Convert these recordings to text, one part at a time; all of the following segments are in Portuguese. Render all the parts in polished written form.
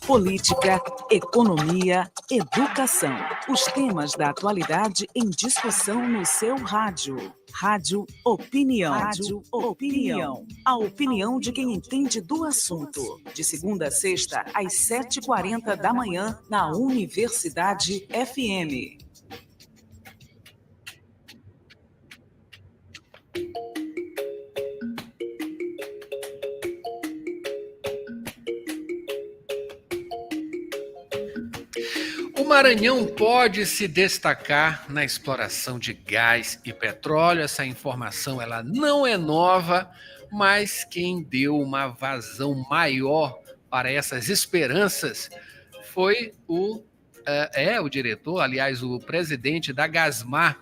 política, economia, educação. Os temas da atualidade em discussão no seu rádio. Rádio Opinião. Rádio Opinião. A opinião de quem entende do assunto. De segunda a sexta, às 7h40 da manhã, na Universidade FM. O Maranhão pode se destacar na exploração de gás e petróleo. Essa informação ela não é nova, mas quem deu uma vazão maior para essas esperanças foi o diretor, aliás, o presidente da Gasmar,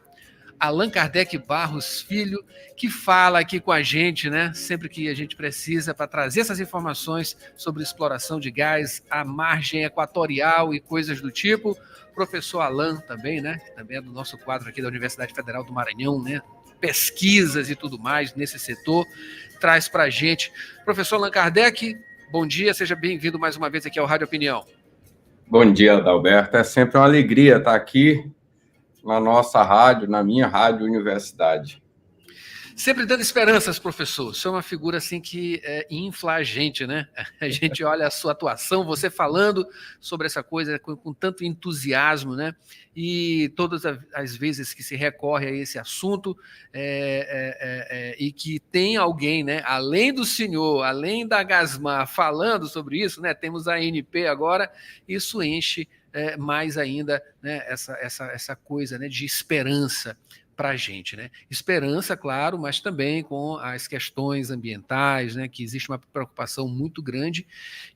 Allan Kardec Barros Filho, que fala aqui com a gente, né? Sempre que a gente precisa para trazer essas informações sobre exploração de gás, a margem equatorial e coisas do tipo. Professor Allan também, né? Também é do nosso quadro aqui da Universidade Federal do Maranhão, né? Pesquisas e tudo mais nesse setor, traz para a gente. Professor Allan Kardec, bom dia, seja bem-vindo mais uma vez aqui ao Rádio Opinião. Bom dia, Adalberto. É sempre uma alegria estar aqui na nossa rádio, na minha rádio universidade. Sempre dando esperanças, professor. O senhor é uma figura assim que infla a gente, né? A gente olha a sua atuação, você falando sobre essa coisa com tanto entusiasmo, né? E todas as vezes que se recorre a esse assunto e que tem alguém, né? Além do senhor, além da Gasmar falando sobre isso, né? Temos a ANP agora, isso enche mais ainda, né? Essa coisa, né? De esperança para a gente, né? Esperança, claro, mas também com as questões ambientais, né? Que existe uma preocupação muito grande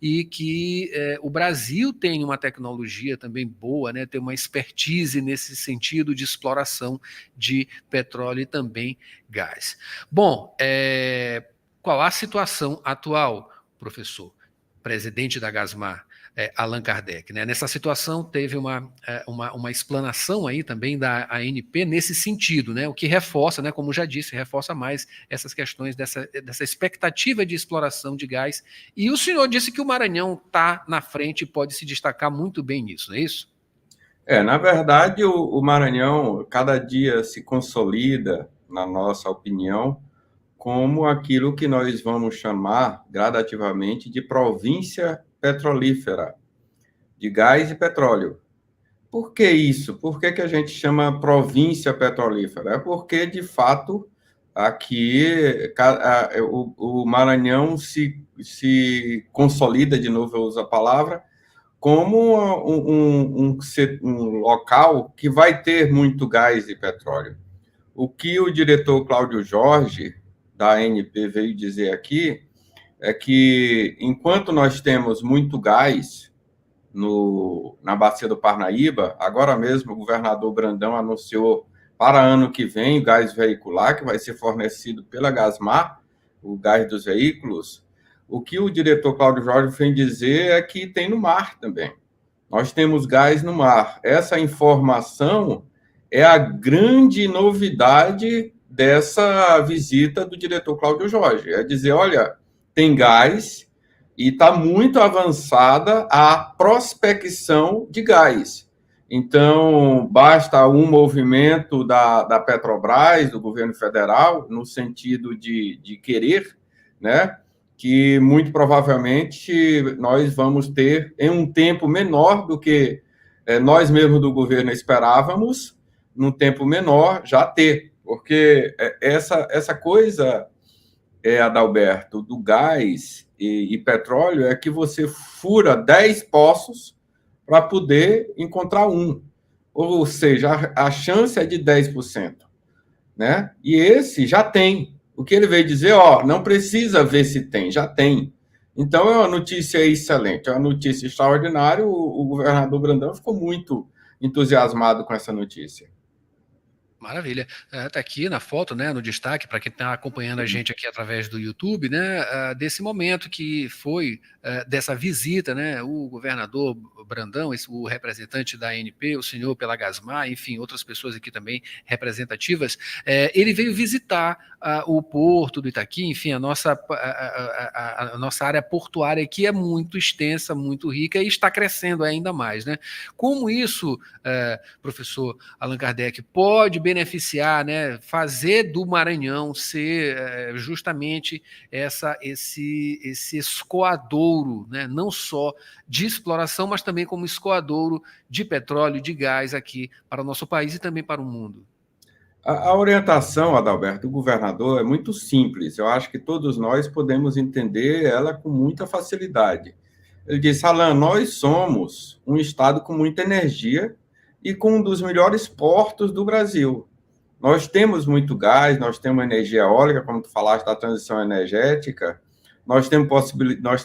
e que o Brasil tem uma tecnologia também boa, né? Tem uma expertise nesse sentido de exploração de petróleo e também gás. Bom, qual a situação atual, professor? Presidente da Gasmar, Allan Kardec, né? Nessa situação teve uma explanação aí também da ANP nesse sentido, né? O que reforça, né? Como já disse, reforça mais essas questões dessa expectativa de exploração de gás. E o senhor disse que o Maranhão está na frente e pode se destacar muito bem nisso, não é isso? Na verdade, o Maranhão cada dia se consolida, na nossa opinião, como aquilo que nós vamos chamar gradativamente de província petrolífera, de gás e petróleo. Por que isso? Por que a gente chama província petrolífera? É porque, de fato, aqui o Maranhão se consolida, de novo eu uso a palavra, como um local que vai ter muito gás e petróleo. O que o diretor Cláudio Jorge, da ANP, veio dizer aqui é que, enquanto nós temos muito gás na Bacia do Parnaíba, agora mesmo o governador Brandão anunciou para ano que vem o gás veicular, que vai ser fornecido pela Gasmar, o gás dos veículos. O que o diretor Cláudio Jorge vem dizer é que tem no mar também. Nós temos gás no mar. Essa informação é a grande novidade dessa visita do diretor Cláudio Jorge. É dizer, olha, tem gás e está muito avançada a prospecção de gás. Então, basta um movimento da Petrobras, do governo federal, no sentido de querer, né, que muito provavelmente nós vamos ter, em um tempo menor do que nós mesmos do governo esperávamos, num tempo menor, já ter. Porque essa coisa, Adalberto, do gás e petróleo, é que você fura 10 poços para poder encontrar um. Ou seja, a chance é de 10%. Né? E esse já tem. O que ele veio dizer, não precisa ver se tem, já tem. Então, é uma notícia excelente, é uma notícia extraordinária. O governador Brandão ficou muito entusiasmado com essa notícia. Maravilha. Está aqui na foto, né, no destaque, para quem está acompanhando a gente aqui através do YouTube, né, desse momento que foi dessa visita, né, o governador Brandão, o representante da ANP, o senhor Pelagasmar, enfim, outras pessoas aqui também representativas, ele veio visitar o porto do Itaqui, enfim, a nossa área portuária aqui é muito extensa, muito rica e está crescendo ainda mais, né? Como isso, professor Allan Kardec, pode beneficiar, né, fazer do Maranhão ser justamente esse escoadouro, né, não só de exploração, mas também como escoadouro de petróleo, de gás aqui para o nosso país e também para o mundo? A orientação, Adalberto, do governador é muito simples. Eu acho que todos nós podemos entender ela com muita facilidade. Ele disse: Allan, nós somos um estado com muita energia e com um dos melhores portos do Brasil. Nós temos muito gás, nós temos energia eólica, como tu falaste da transição energética, nós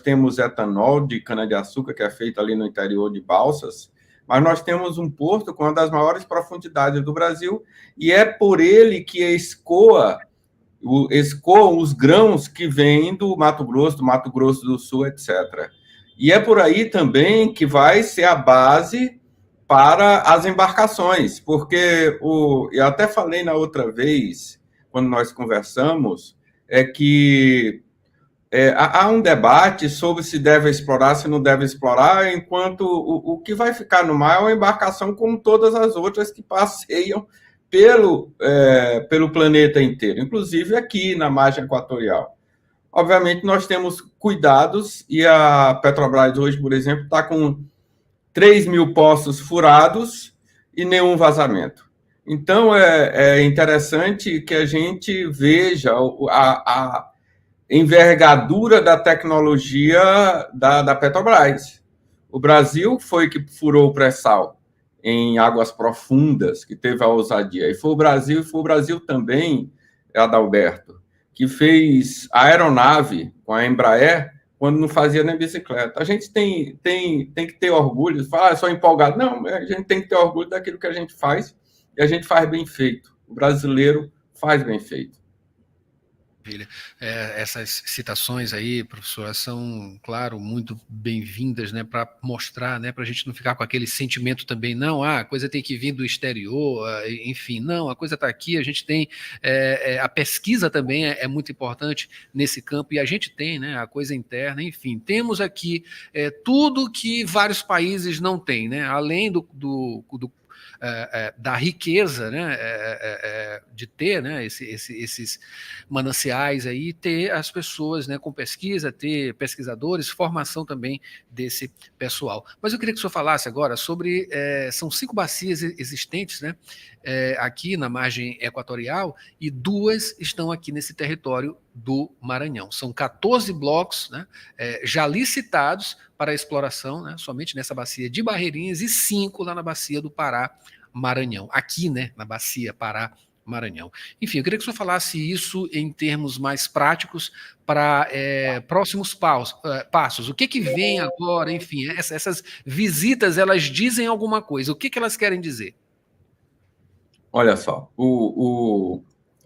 temos etanol de cana-de-açúcar, que é feito ali no interior de Balsas, mas nós temos um porto com uma das maiores profundidades do Brasil, e é por ele que escoam os grãos que vêm do Mato Grosso do Sul, etc. E é por aí também que vai ser a base para as embarcações, porque eu até falei na outra vez, quando nós conversamos, que há um debate sobre se deve explorar, se não deve explorar, enquanto o que vai ficar no mar é uma embarcação como todas as outras que passeiam pelo planeta inteiro, inclusive aqui na margem equatorial. Obviamente, nós temos cuidados, e a Petrobras hoje, por exemplo, está com 3.000 poços furados e nenhum vazamento. Então, é interessante que a gente veja a envergadura da tecnologia da Petrobras. O Brasil foi que furou o pré-sal em águas profundas, que teve a ousadia. E foi o Brasil também, Adalberto, que fez a aeronave com a Embraer quando não fazia nem bicicleta. A gente tem que ter orgulho, falar, sou empolgado. Não, a gente tem que ter orgulho daquilo que a gente faz, e a gente faz bem feito. O brasileiro faz bem feito. Essas citações aí, professor, são, claro, muito bem-vindas, né, para mostrar, né, para a gente não ficar com aquele sentimento também, não, a coisa tem que vir do exterior, enfim, não, a coisa está aqui, a gente tem, a pesquisa também é muito importante nesse campo, e a gente tem, né, a coisa interna, enfim, temos aqui tudo que vários países não têm, né, além da riqueza, né, de ter, né, esses mananciais aí, ter as pessoas, né, com pesquisa, ter pesquisadores, formação também desse pessoal. Mas eu queria que o senhor falasse agora sobre, são 5 bacias existentes, né, aqui na margem equatorial, e 2 estão aqui nesse território do Maranhão. São 14 blocos, né, já licitados para a exploração, né, somente nessa bacia de Barreirinhas, e 5 lá na bacia do Pará-Maranhão. Aqui, né, na bacia Pará-Maranhão. Enfim, eu queria que o senhor falasse isso em termos mais práticos para próximos passos. O que vem agora? Enfim, essas visitas, elas dizem alguma coisa. O que elas querem dizer? Olha só,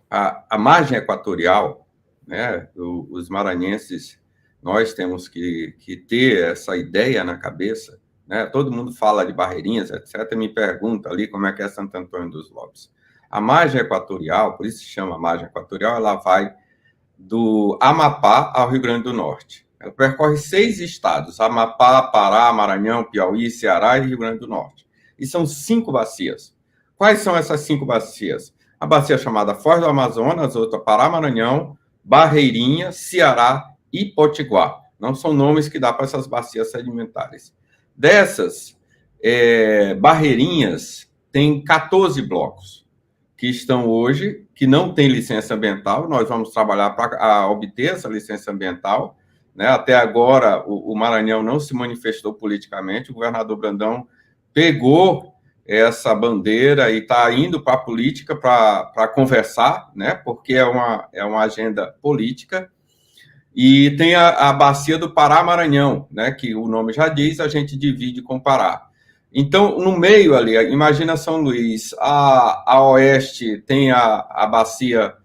a margem equatorial, né, os maranhenses, nós temos que ter essa ideia na cabeça, né? Todo mundo fala de Barreirinhas, etc., e me pergunta ali como é que é Santo Antônio dos Lopes. A margem equatorial, por isso se chama margem equatorial, ela vai do Amapá ao Rio Grande do Norte. Ela percorre 6 estados: Amapá, Pará, Maranhão, Piauí, Ceará e Rio Grande do Norte. E são 5 bacias. Quais são essas 5 bacias? A bacia chamada Foz do Amazonas, outra Pará-Maranhão, Barreirinha, Ceará e Potiguar. Não são nomes que dá para essas bacias sedimentares. Dessas, Barreirinhas tem 14 blocos que estão hoje, que não têm licença ambiental. Nós vamos trabalhar para obter essa licença ambiental, né? Até agora, o Maranhão não se manifestou politicamente. O governador Brandão pegou essa bandeira e está indo para a política para conversar, né? Porque é uma agenda política. E tem a bacia do Pará-Maranhão, né? Que o nome já diz, a gente divide com o Pará. Então, no meio ali, imagina São Luís, a oeste tem a bacia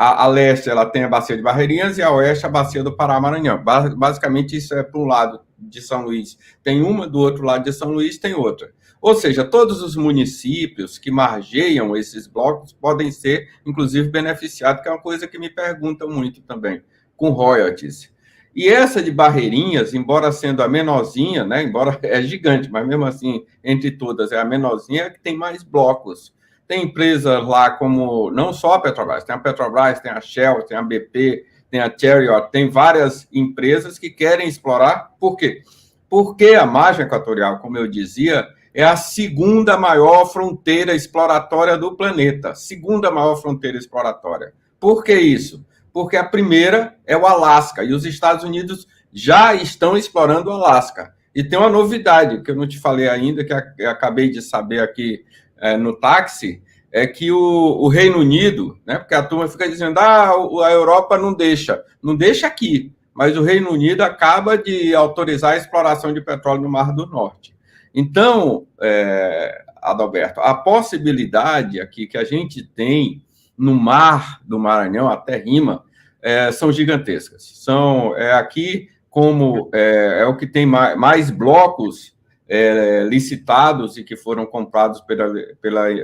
a leste ela tem a bacia de Barreirinhas e a oeste a bacia do Pará-Maranhão. Basicamente, isso é para um lado de São Luís tem uma, do outro lado de São Luís tem outra. Ou seja, todos os municípios que margeiam esses blocos podem ser, inclusive, beneficiados, que é uma coisa que me perguntam muito também, com royalties. E essa de Barreirinhas, embora sendo a menorzinha, né, embora é gigante, mas mesmo assim, entre todas, é a menorzinha, é que tem mais blocos. Tem empresas lá como, não só a Petrobras, tem a Petrobras, tem a Shell, tem a BP, tem a Chariot, tem várias empresas que querem explorar. Por quê? Porque a margem equatorial, como eu dizia, é a segunda maior fronteira exploratória do planeta. Segunda maior fronteira exploratória. Por que isso? Porque a primeira é o Alasca, e os Estados Unidos já estão explorando o Alasca. E tem uma novidade, que eu não te falei ainda, que eu acabei de saber aqui no táxi, é que o Reino Unido, né, porque a turma fica dizendo, a Europa não deixa aqui, mas o Reino Unido acaba de autorizar a exploração de petróleo no Mar do Norte. Então, Adalberto, a possibilidade aqui que a gente tem no Mar do Maranhão, até rima, são gigantescas. Aqui, como é o que tem mais blocos licitados e que foram comprados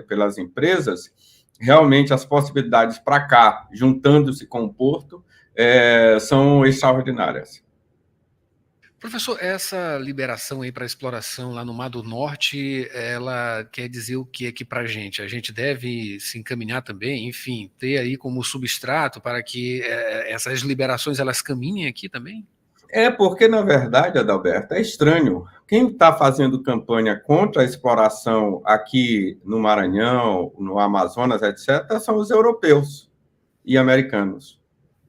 pelas empresas, realmente as possibilidades para cá, juntando-se com o Porto, são extraordinárias. Professor, essa liberação aí para exploração lá no Mar do Norte, ela quer dizer o que aqui para a gente? A gente deve se encaminhar também, enfim, ter aí como substrato para que essas liberações elas caminhem aqui também? Porque, na verdade, Adalberto, é estranho. Quem está fazendo campanha contra a exploração aqui no Maranhão, no Amazonas, etc., são os europeus e americanos.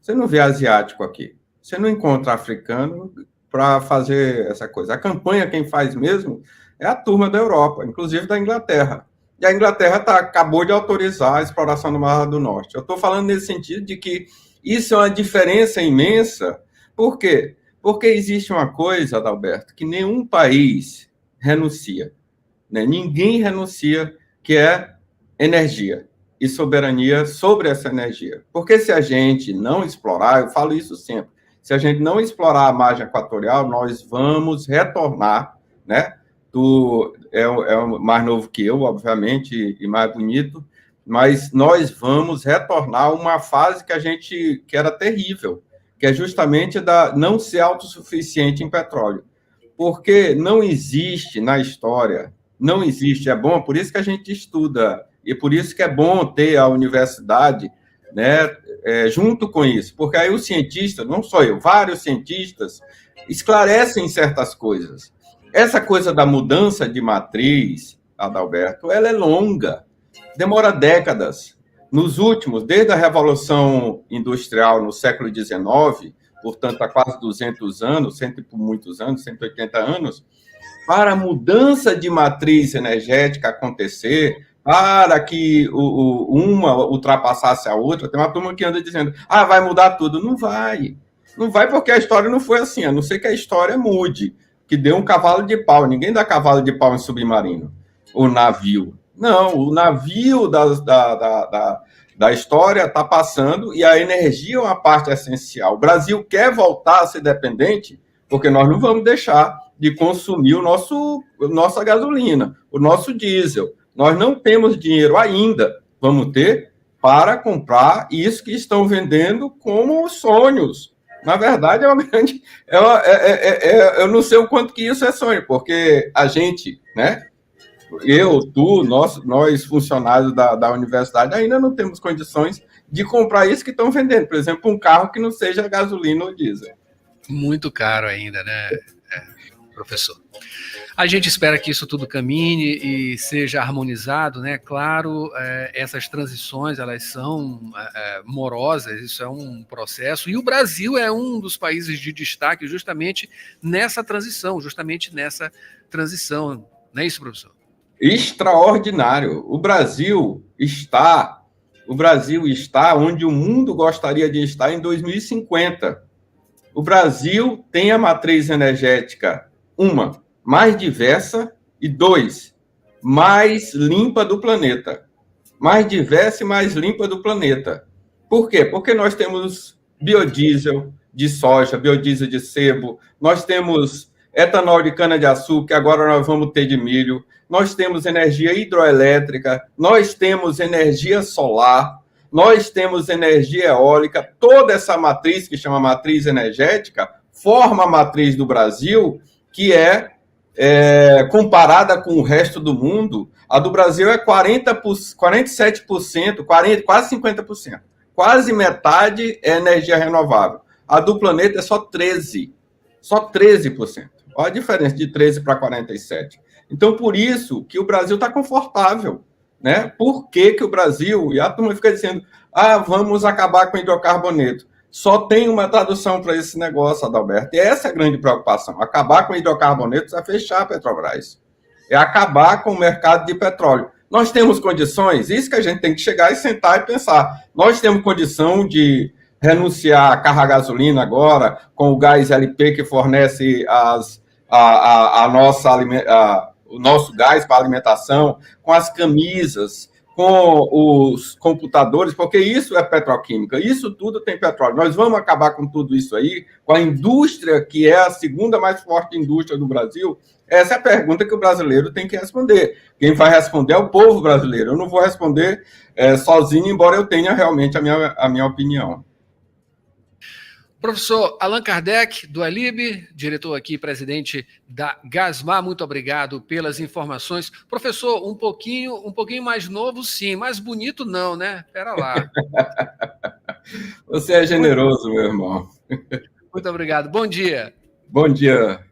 Você não vê asiático aqui. Você não encontra africano para fazer essa coisa. A campanha, quem faz mesmo, é a turma da Europa, inclusive da Inglaterra. E a Inglaterra acabou de autorizar a exploração do Mar do Norte. Eu estou falando nesse sentido de que isso é uma diferença imensa. Por quê? Porque existe uma coisa, Adalberto, que nenhum país renuncia, né? Ninguém renuncia, que é energia e soberania sobre essa energia. Porque se a gente não explorar, eu falo isso sempre, se a gente não explorar a margem equatorial, nós vamos retornar, né? Tu é mais novo que eu, obviamente, e mais bonito, mas nós vamos retornar a uma fase que era terrível, que é justamente não ser autossuficiente em petróleo. Porque não existe na história, não existe, é bom, por isso que a gente estuda, e por isso que é bom ter a universidade, né, junto com isso, porque aí os cientistas, não só eu, vários cientistas, esclarecem certas coisas. Essa coisa da mudança de matriz, Adalberto, ela é longa, demora décadas. Nos últimos, desde a Revolução Industrial no século XIX, portanto, há quase 200 anos, cento e por muitos anos, 180 anos, para a mudança de matriz energética acontecer, para que uma ultrapassasse a outra, tem uma turma que anda dizendo, vai mudar tudo. Não vai. Não vai porque a história não foi assim, a não ser que a história mude, que deu um cavalo de pau. Ninguém dá cavalo de pau em submarino, ou navio. Não, o navio da história está passando e a energia é uma parte essencial. O Brasil quer voltar a ser dependente porque nós não vamos deixar de consumir nossa gasolina, o nosso diesel. Nós não temos dinheiro ainda, vamos ter, para comprar isso que estão vendendo como sonhos. Na verdade, é uma grande... eu não sei o quanto que isso é sonho, porque a gente, né? Eu, tu, nós funcionários da universidade, ainda não temos condições de comprar isso que estão vendendo. Por exemplo, um carro que não seja gasolina ou diesel. Muito caro ainda, né, professor? A gente espera que isso tudo caminhe e seja harmonizado, né? Claro, essas transições, elas são morosas, isso é um processo, e o Brasil é um dos países de destaque justamente nessa transição, não é isso, professor? Extraordinário. O Brasil está onde o mundo gostaria de estar em 2050. O Brasil tem a matriz energética, mais diversa, e 2, mais limpa do planeta. Mais diversa e mais limpa do planeta. Por quê? Porque nós temos biodiesel de soja, biodiesel de sebo, nós temos etanol de cana-de-açúcar, que agora nós vamos ter de milho, nós temos energia hidroelétrica, nós temos energia solar, nós temos energia eólica, toda essa matriz, que chama matriz energética, forma a matriz do Brasil, que comparada com o resto do mundo, a do Brasil é 47%, quase 50%. Quase metade é energia renovável. A do planeta é só 13%. Só 13%. Olha a diferença de 13 para 47. Então, por isso que o Brasil está confortável. Né? Por que o Brasil... E a turma fica dizendo, vamos acabar com o hidrocarboneto. Só tem uma tradução para esse negócio, Adalberto. E essa é a grande preocupação. Acabar com o hidrocarboneto é fechar a Petrobras. É acabar com o mercado de petróleo. Nós temos condições, isso que a gente tem que chegar e sentar e pensar. Nós temos condição de renunciar a carro a gasolina agora, com o gás LP que fornece o nosso gás para alimentação, com as camisas, com os computadores, porque isso é petroquímica, isso tudo tem petróleo. Nós vamos acabar com tudo isso aí, com a indústria, que é a segunda mais forte indústria do Brasil. Essa é a pergunta que o brasileiro tem que responder. Quem vai responder é o povo brasileiro. Eu não vou responder sozinho, embora eu tenha realmente a minha opinião. Professor Allan Kardec, do Alib, diretor aqui, presidente da Gasmar, muito obrigado pelas informações. Professor, um pouquinho mais novo, sim, mais bonito não, né? Pera lá. Você é generoso, meu irmão. Muito obrigado. Bom dia. Bom dia.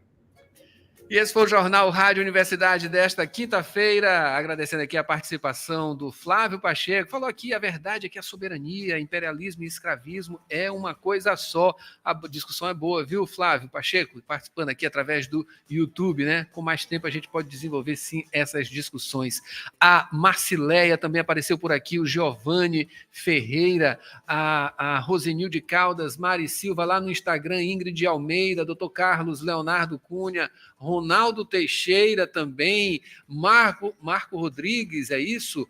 E esse foi o Jornal Rádio Universidade desta quinta-feira, agradecendo aqui a participação do Flávio Pacheco. Falou aqui, a verdade é que a soberania, imperialismo e escravismo é uma coisa só. A discussão é boa, viu, Flávio Pacheco? Participando aqui através do YouTube, né? Com mais tempo a gente pode desenvolver, sim, essas discussões. A Marcileia também apareceu por aqui, o Giovanni Ferreira, a Rosenilde Caldas, Mari Silva, lá no Instagram, Ingrid Almeida, Dr. Carlos Leonardo Cunha, Ronaldo Teixeira também, Marco Rodrigues, é isso?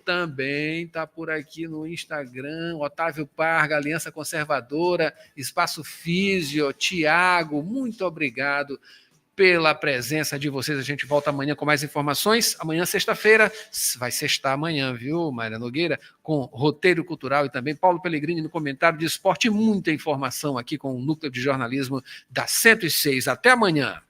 Também está por aqui no Instagram, Otávio Parga, Aliança Conservadora, Espaço Físio, Tiago, muito obrigado pela presença de vocês. A gente volta amanhã com mais informações. Amanhã, sexta-feira, vai sextar amanhã, viu, Mayra Nogueira? Com roteiro cultural e também Paulo Pellegrini no comentário de esporte. Muita informação aqui com o Núcleo de Jornalismo da 106. Até amanhã.